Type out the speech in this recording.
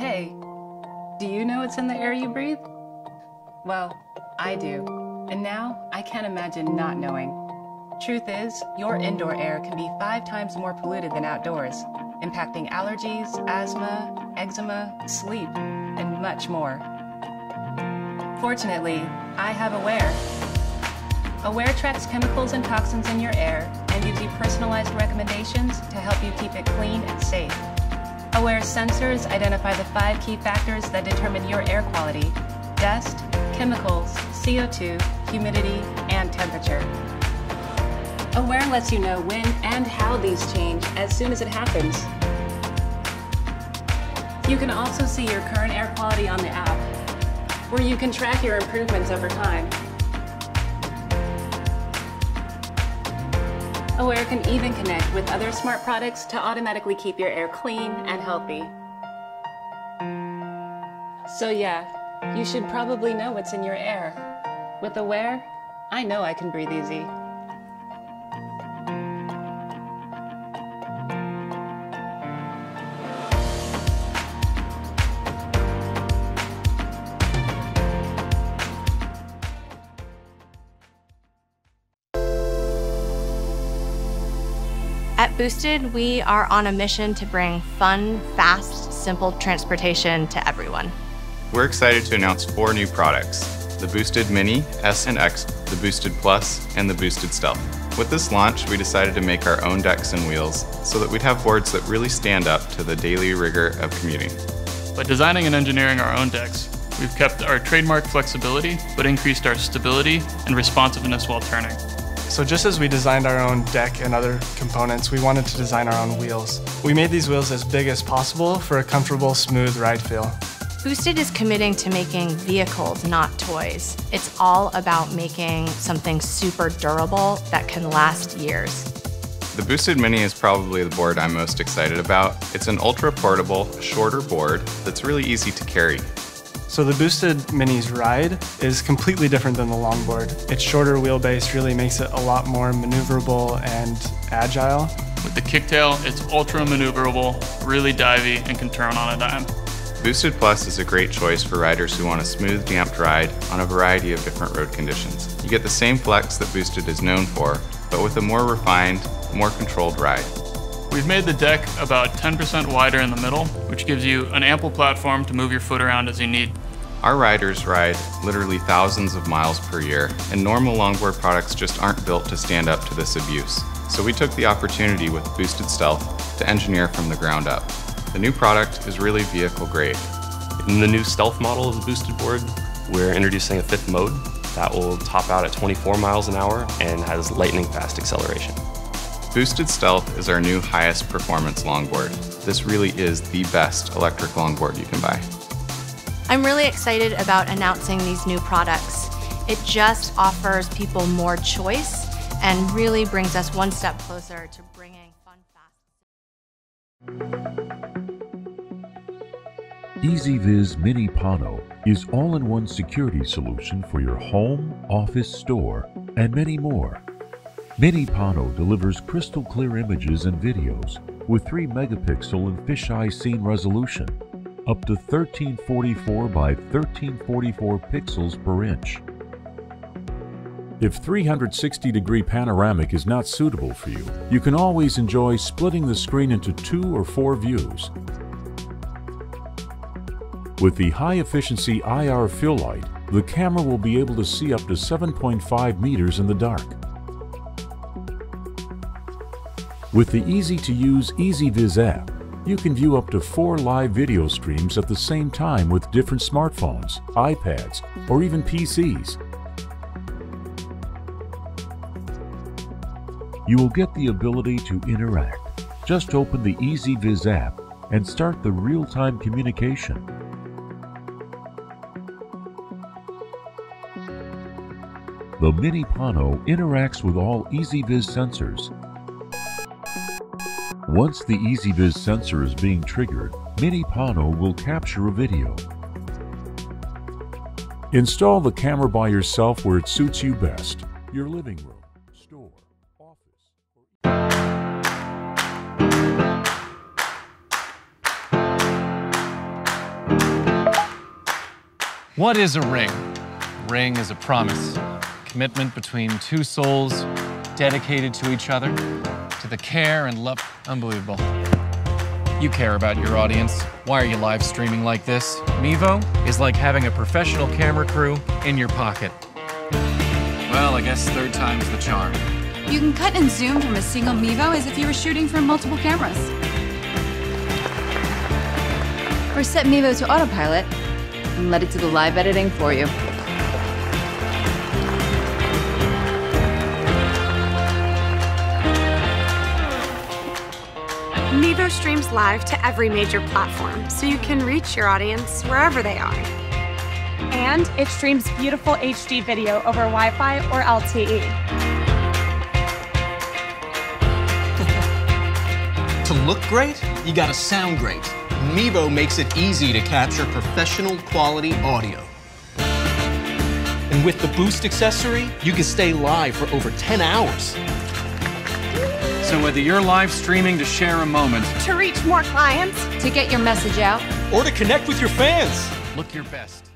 hey, do you know what's in the air you breathe? Well, I do, and now I can't imagine not knowing. Truth is, your indoor air can be 5 times more polluted than outdoors, impacting allergies, asthma, eczema, sleep, and much more. Fortunately, I have Aware. Aware tracks chemicals and toxins in your air and gives you personalized recommendations to help you keep it clean and safe. Aware's sensors identify the 5 key factors that determine your air quality: dust, chemicals, CO2, humidity, and temperature. Aware lets you know when and how these change as soon as it happens. You can also see your current air quality on the app, where you can track your improvements over time. Aware can even connect with other smart products to automatically keep your air clean and healthy. So yeah, you should probably know what's in your air. With Aware, I know I can breathe easy. At Boosted, we are on a mission to bring fun, fast, simple transportation to everyone. We're excited to announce 4 new products: the Boosted Mini, S and X, the Boosted Plus, and the Boosted Stealth. With this launch, we decided to make our own decks and wheels so that we'd have boards that really stand up to the daily rigor of commuting. By designing and engineering our own decks, we've kept our trademark flexibility, but increased our stability and responsiveness while turning. So just as we designed our own deck and other components, we wanted to design our own wheels. We made these wheels as big as possible for a comfortable, smooth ride feel. Boosted is committing to making vehicles, not toys. It's all about making something super durable that can last years. The Boosted Mini is probably the board I'm most excited about. It's an ultra-portable, shorter board that's really easy to carry. So the Boosted Mini's ride is completely different than the longboard. Its shorter wheelbase really makes it a lot more maneuverable and agile. With the kicktail, it's ultra maneuverable, really divey, and can turn on a dime. Boosted Plus is a great choice for riders who want a smooth, damped ride on a variety of different road conditions. You get the same flex that Boosted is known for, but with a more refined, more controlled ride. We've made the deck about 10% wider in the middle, which gives you an ample platform to move your foot around as you need. Our riders ride literally thousands of miles per year, and normal longboard products just aren't built to stand up to this abuse. So we took the opportunity with Boosted Stealth to engineer from the ground up. The new product is really vehicle grade. In the new Stealth model of the Boosted board, we're introducing a 5th mode that will top out at 24 miles an hour and has lightning fast acceleration. Boosted Stealth is our new highest performance longboard. This really is the best electric longboard you can buy. I'm really excited about announcing these new products. It just offers people more choice and really brings us one step closer to bringing fun, fast. EasyViz Mini Pano is all-in-one security solution for your home, office, store, and many more. Mini Pano delivers crystal clear images and videos with 3 megapixel and fisheye scene resolution, up to 1344 by 1344 pixels per inch. If 360-degree panoramic is not suitable for you, you can always enjoy splitting the screen into 2 or 4 views. With the high-efficiency IR fill light, the camera will be able to see up to 7.5 meters in the dark. With the easy-to-use EasyViz app, you can view up to 4 live video streams at the same time with different smartphones, iPads, or even PCs. You will get the ability to interact. Just open the EasyViz app and start the real-time communication. The Mini Pano interacts with all EasyViz sensors. Once the EasyViz sensor is being triggered, Mini Pano will capture a video. Install the camera by yourself where it suits you best, your living room, store, office, or What is a ring? A ring is a promise, commitment between two souls dedicated to each other, to the care and love. Unbelievable. You care about your audience. Why are you live streaming like this? Mevo is like having a professional camera crew in your pocket. Well, I guess third time's the charm. You can cut and zoom from a single Mevo as if you were shooting from multiple cameras. Or set Mevo to autopilot and let it do the live editing for you. Mevo streams live to every major platform, so you can reach your audience wherever they are. And it streams beautiful HD video over Wi-Fi or LTE. To look great, you gotta sound great. Mevo makes it easy to capture professional quality audio. And with the Boost accessory, you can stay live for over 10 hours. So whether you're live streaming to share a moment, To reach more clients, To get your message out, Or to connect with your fans. look your best.